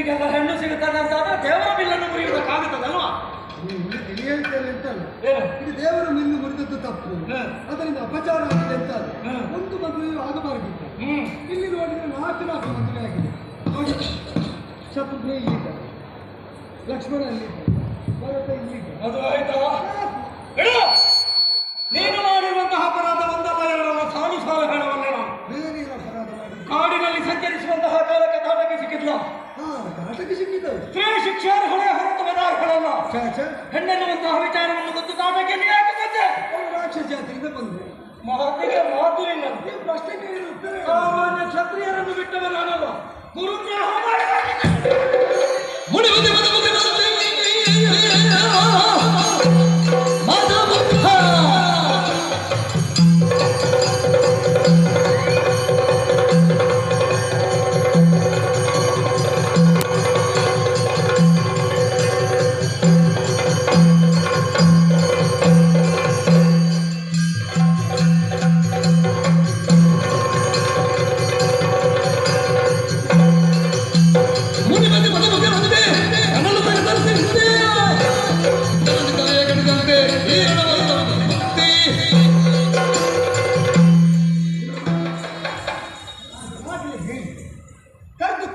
ನಿಮಗೆಲ್ಲ ಹೆಣ್ಣು ಸಿಗುತ್ತದೆ ಅಂತ ಆದ್ರೆ ದೇವರ ಬಿಲ್ಲನ್ನು ಮುರಿಯುವುದಕ್ಕಾಗುತ್ತದಲ್ವಾ? ಇದು ದೇವರ ಮಿಲ್ಲು ಮುರಿದದ್ದು ತಪ್ಪು, ಅದರಿಂದ ಅಪಚಾರ ಆಗಿದೆ ಅಂತ ಒಂದು ಮದುವೆಯೂ ಆಗಬಾರದಿತ್ತು. ಇಲ್ಲಿ ನೋಡಿದ್ರೆ 4 ಮದುವೆ ಆಗಿದೆ ನೋಡಿ. ಶತ್ರುಘ್ನ ಇಲ್ಲಿದ್ದ, ಲಕ್ಷ್ಮಣ ಅಲ್ಲಿದ್ದ, ಭರತ ಇಲ್ಲಿದ್ದ. ಅದು ಆಯ್ತಾ? ನೀನು ಮಾಡಿರುವಂತಹ ಅಪರಾಧ ಒಂದಲ್ಲ ಎರಡಲ್ಲ, ಸಾಲು ಸಾಲು ಹೇಳವಲ್ಲ. ಬೇರೇನು ಅಪರಾಧ ಮಾಡಿ ಕಾಡಿನಲ್ಲಿ ಸಂಚರಿಸುವಂತಹ ಕಾಲಕ್ಕೆ ಕಾಟಕ್ಕೆ ಸಿಕ್ಕಿದ್ಲ. ಕಾಟಕ್ಕೆ ಸಿಕ್ಕಿದ್ದವು ಸ್ತ್ರೀ ಶಿಕ್ಷಾರ್ಹಳೆ ಹೊರತು ಮೆದಾರ್ಹಳಲ್ಲ. ಹೆಣ್ಣೆನ್ನುವಂತಹ ವಿಚಾರವನ್ನು ಗೊತ್ತು ಕಾಟಕ್ಕೆ ಯಾಕೆ ಬಂದೆ? ರಾಕ್ಷಸ ಜಾತಿಯಿಂದ ಬಂದೆ. ಮಾತಿಗೆ ಮಾತು ಇಲ್ಲ. ಪ್ರಶ್ನೆ ಕೇಳಿರುತ್ತಾರೆ. ಸಾಮಾನ್ಯ ಕ್ಷತ್ರಿಯರನ್ನು ಬಿಟ್ಟವ ನಾನಲ್ಲ. ಗುರುದ್ರೋಹ ಮಾಡಿ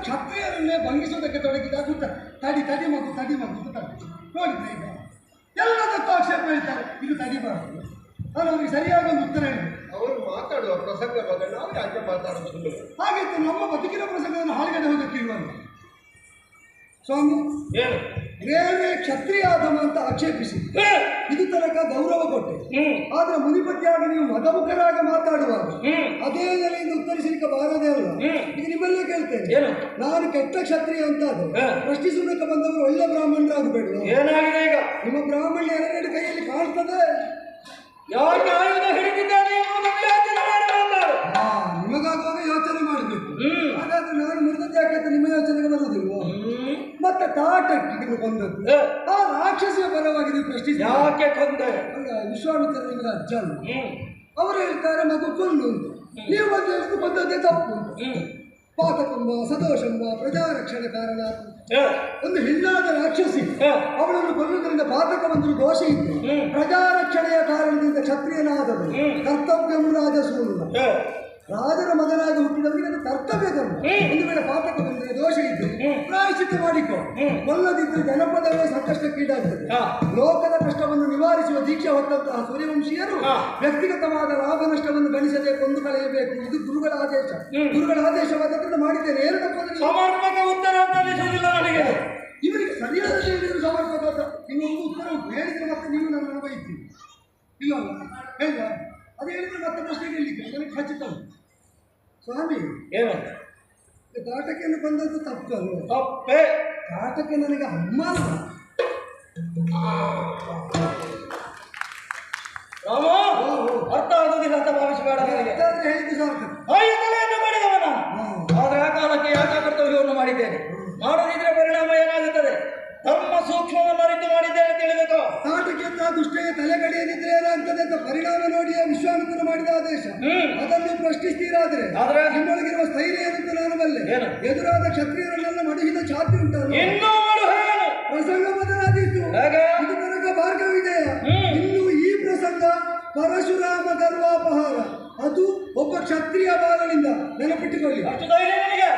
ಕ್ಷತ್ರಿಯರನ್ನೇ ಭಂಗಿಸುವುದಕ್ಕೆ ತೊಡಗಿದಾಗ ತಡಿ ತಡಿ ಮಗು ತಡಿ ಮಗು ನೋಡಿದ್ರೆ ಈಗ ಎಲ್ಲದಕ್ಕೂ ಆಕ್ಷೇಪ ಹೇಳ್ತಾರೆ. ಇದು ತಡಿಬಾರದು. ನಾನು ಅವ್ರಿಗೆ ಸರಿಯಾದ ಒಂದು ಉತ್ತರ ಹೇಳಿದೆ. ಅವರು ಮಾತಾಡುವ ಪ್ರಸಂಗ ಬಂದರೆ ನಾವು ಯಾಕೆ ಮಾತಾಡೋದು? ಹಾಗಿತ್ತು ನಮ್ಮ ಬದುಕಿನ ಪ್ರಸಂಗವನ್ನು ಹಾಳುಗಡೆ ಹೋಗಕ್ಕಿಲ್ವಲ್ಲ ಸ್ವಾಮಿ. ರೇವೇ ಕ್ಷತ್ರಿಯಾದಮ ಅಂತ ಆಕ್ಷೇಪಿಸಿ ಇದು ತನಕ ಗೌರವ ಕೊಟ್ಟೆ. ಆದ್ರೆ ಮುನಿಪತಿಯಾಗಿ ನೀವು ಮದಮುಖರಾಗಿ ಮಾತಾಡುವಾಗ ಅದೇ ನೆಲೆಯಿಂದ ಉತ್ತರಿಸಲಿಕ್ಕೆ ಬಾರದೇ ಅಲ್ಲ. ಈಗ ನಿಮ್ಮಲ್ಲೇ ಕೇಳ್ತೇನೆ, ನಾನು ಕೆಟ್ಟ ಕ್ಷತ್ರಿಯ ಅಂತ ಪ್ರಶ್ನಿಸುವುದಕ್ಕೆ ಬಂದವರು ಒಳ್ಳೆ ಬ್ರಾಹ್ಮಣರಾಗಬೇಡ. ಏನಾಗಿದೆ ಈಗ? ನಿಮ್ಮ ಬ್ರಾಹ್ಮಣ್ಯ ಎರಡೆರಡು ಕೈಯಲ್ಲಿ ಕಾಣ್ತದೆ. ಯಾಕೆ ಆಯುಧ ಹಿಡಿದಿದ್ದಾನೆ ನಿಮಗಾಗುವಾಗ ಯೋಚನೆ ಮಾಡಬೇಕು. ಹಾಗಾದ್ರೆ ನಾನು ಮುರಿದದ್ದು ಯಾಕೆ ನಿಮ್ಮ ಯೋಚನೆಗೆ ಬರುವುದಿಲ್ವ? ಮತ್ತೆ ತಾಟಕ್ಕೆ ಬಂದದ್ದು ಆ ರಾಕ್ಷಸಿಯ ಪರವಾಗಿ ನೀವು ಪ್ರಶ್ನಿಸಿ ಯಾಕೆ ಕೊಂದೆ? ವಿಶ್ವಾಮಿತ್ರ ನಿಮಗೆ ಅಜ್ಜ ಅಲ್ಲ. ಅವರು ಹೇಳ್ತಾರೆ ಮಗು ಕೊಲ್ಲು ಅಂತ, ನೀವು ಬಂದು ಎಷ್ಟು ಬಂದದ್ದೇ ತಪ್ಪು ಅಂತ. ಪಾತಕಂಬ ಸದೋಷಂಬ ಪ್ರಜಾರಕ್ಷಣೆ ಕಾರಣ. ಒಂದು ಹೆಣ್ಣಾದ ರಾಕ್ಷಸಿ ಅವಳನ್ನು ಕೊಲ್ಲುವುದರಿಂದ ಪಾತಕ ಬಂದರೂ ದೋಷ ಇತ್ತು. ಪ್ರಜಾರಕ್ಷಣೆಯ ಕಾರಣದಿಂದ ಕ್ಷತ್ರಿಯನಾದವರು ಕರ್ತವ್ಯ ರಾಜಸೂಲ ರಾಜರ ಮಗನಾಗಿ ಹುಟ್ಟಿದವರಿಗೆ ಅದು ಕರ್ತವ್ಯ ಧರ್ಮ. ಒಂದು ವೇಳೆ ಪಾತಕ ಬಂದರೆ ದೋಷ ಇದ್ದು ಪ್ರಾಯಶ್ಚಿತ್ತ ಮಾಡಿಕೊ. ಕೊಲ್ಲದಿದ್ದರೆ ಜನಪದವೇ ಸಂಕಷ್ಟಕ್ಕೀಡಾಗುತ್ತದೆ. ಲೋಕದ ಕಷ್ಟವನ್ನು ನಿವಾರಿಸುವ ದೀಕ್ಷೆ ಹೊತ್ತಂತಹ ಸೂರ್ಯವಂಶೀಯರು ವ್ಯಕ್ತಿಗತವಾದ ಲಾಭ ನಷ್ಟವನ್ನು ಗಣಿಸದೆ ಕೊಂದು ಕಳೆಯಬೇಕು. ಇದು ಗುರುಗಳ ಆದೇಶ. ಗುರುಗಳ ಆದೇಶವಾದದ್ರಿಂದ ಮಾಡಿದ್ದೇನೆ. ಏನು ತಪ್ಪು ಸಮರ್ಪಕ ಉತ್ತರ ನನಗೆ. ಇವರಿಗೆ ಸರಿಯಾದ ಹೇಳಿದ್ರು ಸಮರ್ಪಕ ಇನ್ನೊಂದು ಉತ್ತರ ಉಂಟು. ಹೇಳಿದ್ರೆ ಮತ್ತೆ ನೀವು ನನ್ನನ್ನು ಬೈತೀವಿ ಇಲ್ಲ ಹೇಳಿದ ಅದು ಹೇಳಿದ್ರೆ ಮತ್ತೆ ಪ್ರಶ್ನೆ ಕೇಳಲಿಕ್ಕೆ ನನಗೆ ಖಚಿತ ಉಂಟು ಸ್ವಾಮಿ. ಏನು ಕಾಟಕೆಯನ್ನು ಬಂದದ್ದು ತಪ್ಪು ಅಲ್ವ? ತಪ್ಪೇ. ಕಾಟಕ್ಕೆ ನನಗೆ ಅಮ್ಮ ಅಲ್ಲ. ರಾಮ ಅರ್ಥ ಆಗುವುದಿಲ್ಲ ಅಂತ ಭಾವಿಸಬೇಡ. ಹೇಳಿದ್ದು ಸಾಕು. ಆಯುಧಗಳನ್ನು ಮಾಡಿದವನ ಆದ್ರೆ ಆ ಕಾಲಕ್ಕೆ ಯಾಕೆ ಕರ್ತವ್ಯವನ್ನು ಮಾಡಿದ್ದೇನೆ. ಮಾಡದಿದ್ರೆ ಪರಿಣಾಮ ಏನಾಗುತ್ತದೆ? ಧರ್ಮ ಸೂಕ್ಷ್ಮವನ್ನು ಅರಿತು ಮಾಡಿದ್ದೇನೆ ಅಂತ ಹೇಳಿದಕ್ಕೆ ಕಾಟಕ್ಕಿಂತ ದುಷ್ಟೆಗೆ ತಲೆಗಡೆಯದಿದ್ರೆ ಏನಾಗ್ತದೆ ಅಂತ ಪರಿಣಾಮ ನೋಡಿ ವಿಶ್ವಾಮಿತ್ರ ಮಾಡಿದ ಆದೇಶ. ಅದನ್ನು ಪ್ರಶ್ನಿಸ್ತೀರಾದ್ರೆ ನಿಮ್ಮೊಳಗಿರುವ ಸ್ಥೈರ್ಯ ಏನಂತ ನಾನು ಬಲ್ಲೆ. ಎದುರಾದ ಕ್ಷತ್ರಿಯರನ್ನೆಲ್ಲ ಮಡುಹಿದ ಛಾತಿ ಉಂಟಲ್ಲ, ಪ್ರಸಂಗ ಬದಲಾದೀತು. ಇದು ತನಕ ಭಾರ್ಗವಿದೆಯ. ಇನ್ನು ಈ ಪ್ರಸಂಗ ಪರಶುರಾಮ ಗರ್ವಾಪಹಾರ, ಅದು ಒಬ್ಬ ಕ್ಷತ್ರಿಯ ಬಾಲನಿಂದ ನೆನಪಿಟ್ಟುಕೊಳ್ಳಿ. ಅಷ್ಟು ಧೈರ್ಯ ನಿನಗೆ?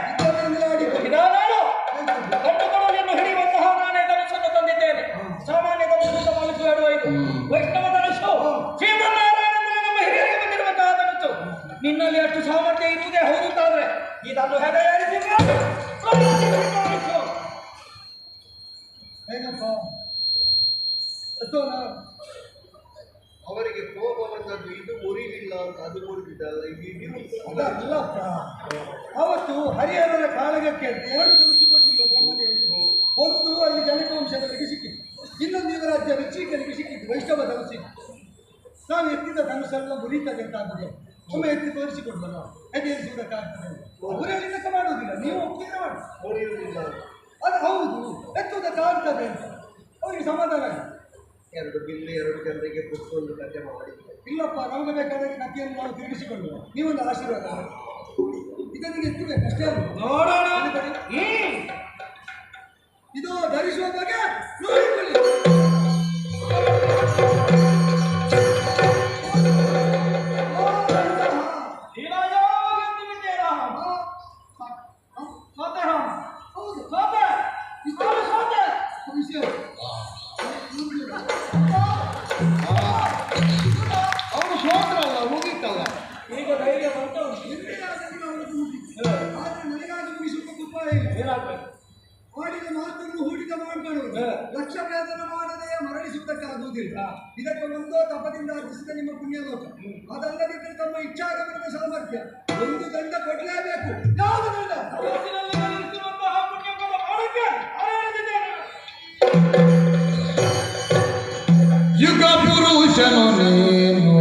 ಹಿಡಿಯುವಂತಹ ನಾನೇ ಧನುಷನ್ನು ತಂದಿದ್ದೇನೆ. ಸಾಮಾನ್ಯ ಧನುಷನ್ನು ಪಾಲಿಸುವ ಇದು ವೈಷ್ಣವ ಧನುಷು. ಶ್ರೀಮನ್ನಾರಾಯಣ ನಮ್ಮ ಹಿರಿಯರಿಗೆ ಬಂದಿರುವಂತಹ ಧನುಷು. ನಿನ್ನಲ್ಲಿ ಅಷ್ಟು ಸಾಮರ್ಥ್ಯ ಇರುವುದೇ ಹೌದಾದ್ರೆ ಇದನ್ನು ಹೇಗೆ ಹೇಗಪ್ಪ ಅವರಿಗೆ ಕೋಪ ಬಂದದ್ದು ಇದು ಮುರಿಲಿಲ್ಲ ಅಂತ ಅದು ಮುರಿದಿದ್ದಲ್ಲ. ಅಲ್ಲಪ್ಪ, ಅವತ್ತು ಹರಿಹರರ ಕಾಳಗಕ್ಕೆ ಅಂತ 2 ಧನುಸು ಕೊಟ್ಟಿಲ್ಲ ಬ್ರಹ್ಮದೇವರು. ಒಂದು ಅಲ್ಲಿ ಜನಕವಂಶದವರಿಗೆ ಸಿಕ್ಕಿತ್ತು, ಇನ್ನೊಂದು ಇವರ ರಾಜ್ಯ ಋಷಿಕರಿಗೆ ಸಿಕ್ಕಿತ್ತು ವೈಷ್ಣವ ಧನುಸು. ನಾವು ಎತ್ತಿದ ಧನುಸೆಲ್ಲ ಮುರಿತದೆ ಅಂತ ಆಗಿದೆ. ಒಮ್ಮೆ ಎತ್ತಿ ತೋರಿಸಿಕೊಡ್ಬಲ್ಲ ಎದ್ದೇರಿಸುವುದಕ್ಕಾಗ್ತದೆ. ಅವರೇ ಲೆಕ್ಕ ಮಾಡುವುದಿಲ್ಲ, ನೀವು ಒಪ್ಪಿಗೆ ಮಾಡಿ. ಮುರಿಯುವುದಿಲ್ಲ ಅದು ಹೌದು, ಎತ್ತುವುದಕ್ಕಾಗ್ತದೆ ಅಂತ ಅವರಿಗೆ ಸಮಾಧಾನ. 2 ಬಿಲ್ಲು 2 ಜನರಿಗೆ ಕೊಟ್ಟು ಕಥೆ ಮಾಡಿ. ಇಲ್ಲಪ್ಪ, ನಮಗೆ ಬೇಕಾದ ಕಥೆಯನ್ನು ನಾವು ತಿರುಗಿಸಿಕೊಳ್ಳುವ. ನೀವೊಂದು ಆಶೀರ್ವಾದ ಇದನಿಗೆ ಎತ್ತಬೇಕು ಅಷ್ಟೇ. ನೋಡೋಣ. ಮಾಡಿದ ಮಾತನ್ನು ಹೂಡಿಕೆ ಮಾಡಿಕೊಳ್ಳುವುದು ಲಕ್ಷ ವೇತನ ಮಾಡದೆ ಮರಳಿಸುವುದಕ್ಕಾಗುವುದಿಲ್ಲ. ಇದಕ್ಕೆ ಒಂದೋ ತಪದಿಂದ ಅರ್ಜಿಸಿದ ನಿಮ್ಮ ಪುಣ್ಯಲೋಕ, ಅದಲ್ಲದಿದ್ದರೆ ತಮ್ಮ ಇಚ್ಛಾಗಮನದ ಸಾಮರ್ಥ್ಯ ಒಂದು ದಂಡ ಕೊಡಲೇಬೇಕು. ಯಾವುದು ದಂಡ? ಮನಸ್ಸಿನಲ್ಲಿ ನೆಲೆಸಿರುವಂತಹ ಪುಣ್ಯಫಲ ಮಾಡಕ್ಕೆ ಆರಾಧಿದ್ದೇನೆ. ಯುಗ ಪುರುಷನು ನೀನು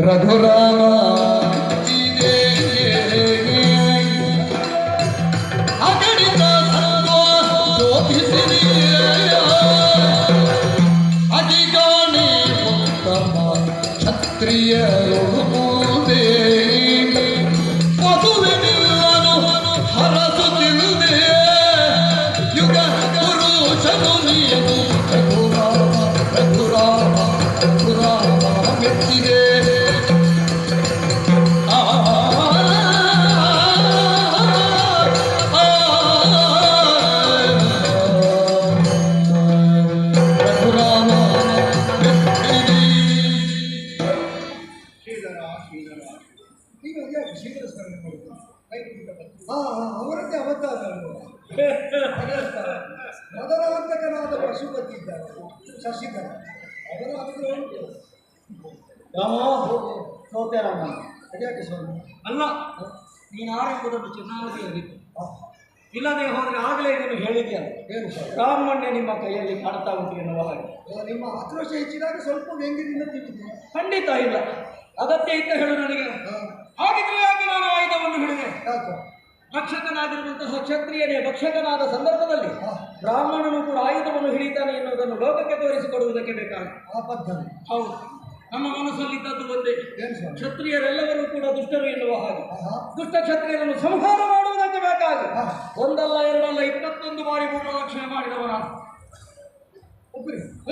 ರಘುರಾಮ ಅಗಣಿತ ಸತ್ವ ಶೋಭಿಸಿದೆಯ ಅಧಿಗಾಣಿ ಉತ್ತಮ ಕ್ಷತ್ರಿಯರುದೇ ಮದುವೆ ನಿಲ್ಲನು ಹರಸುತ್ತಿರುವುದೇ ಯುಗ ಪುರುಷನು ನೀನು ರಘುರಾಮ ರಘುರಾಮ ರಘುರಾಮ ಮೆಚ್ಚಿದೆ ರಘುರಾಮ ಮೆಚ್ಚಿದೆ. ನೀವು ಅದ್ಯಾಕೆ ಶೀಘ್ರ ಸ್ಮರಣೆ ಮಾಡುವುದು? ಅವರದ್ದೇ ಅವತಾರ ಅಲ್ವಾ? ಮೊದಲಾಂತಕನಾದ ಪಶುಪತಿ ಇದ್ದಾರೆ ಶಶಿಧರ, ಅವರ ಅವತಾರ ಉಂಟು. ರಾಮ ಸೋತೆ ರಾಮ. ಅದ್ಯಾಕೆ ಸ್ವಾಮಿ? ಅಲ್ಲ, ನೀನು ಆರಂಭದಲ್ಲಿ ಚೆನ್ನಾಗಿರಬೇಕು. ಇಲ್ಲದೆ ಹೋದರೆ ಆಗಲೇ ಇದನ್ನು ಹೇಳಿದೆಯಲ್ಲ, ಏನು ಸ್ವಾಮಿ? ಬ್ರಾಹ್ಮಣ್ಯ ನಿಮ್ಮ ಕೈಯಲ್ಲಿ ಕಾಣ್ತಾ ಉಂಟು ಎನ್ನುವ ಹಾಗೆ. ನಿಮ್ಮ ಆಕ್ರೋಶ ಹೆಚ್ಚಿದಾಗ ಸ್ವಲ್ಪ ವ್ಯಂಗ್ಯದಿಂದ ತಿಂದಿದೆ. ಖಂಡಿತ ಇಲ್ಲ, ಅಗತ್ಯ ಇದ್ದ ಹೇಳು ನನಗೆ. ಹಾಗಿದ್ರೆ ಯಾಕೆ ನಾನು ಆಯುಧವನ್ನು ಹಿಡಿದೆ? ಯಾಕೆ? ರಕ್ಷಕನಾಗಿರುವಂತಹ ಕ್ಷತ್ರಿಯನೇ ಭಕ್ಷಕನಾದ ಸಂದರ್ಭದಲ್ಲಿ ಬ್ರಾಹ್ಮಣನು ಕೂಡ ಆಯುಧವನ್ನು ಹಿಡಿತಾನೆ ಎನ್ನುವುದನ್ನು ಲೋಕಕ್ಕೆ ತೋರಿಸಿಕೊಡುವುದಕ್ಕೆ ಬೇಕಾಗ. ಆ ಪದ್ಧತಿ ಹೌದು, ನಮ್ಮ ಮನಸ್ಸಲ್ಲಿದ್ದದ್ದು ಒಂದೇ, ಏನು ಸ್ವಾಮಿ? ಕ್ಷತ್ರಿಯರೆಲ್ಲರೂ ಕೂಡ ದುಷ್ಟರು ಎನ್ನುವ ಹಾಗೆ. ಆಹಾ. ದುಷ್ಟ ಕ್ಷತ್ರಿಯರನ್ನು ಸಂಹಾರ ಮಾಡುವುದಕ್ಕೆ ಬೇಕಾಗಿ ಒಂದಲ್ಲ ಎರಡಲ್ಲ 21 ಬಾರಿ ಪೂರ್ಣ ರಕ್ಷಣೆ ಮಾಡಿದವನ ಒಬ್ಬರಿ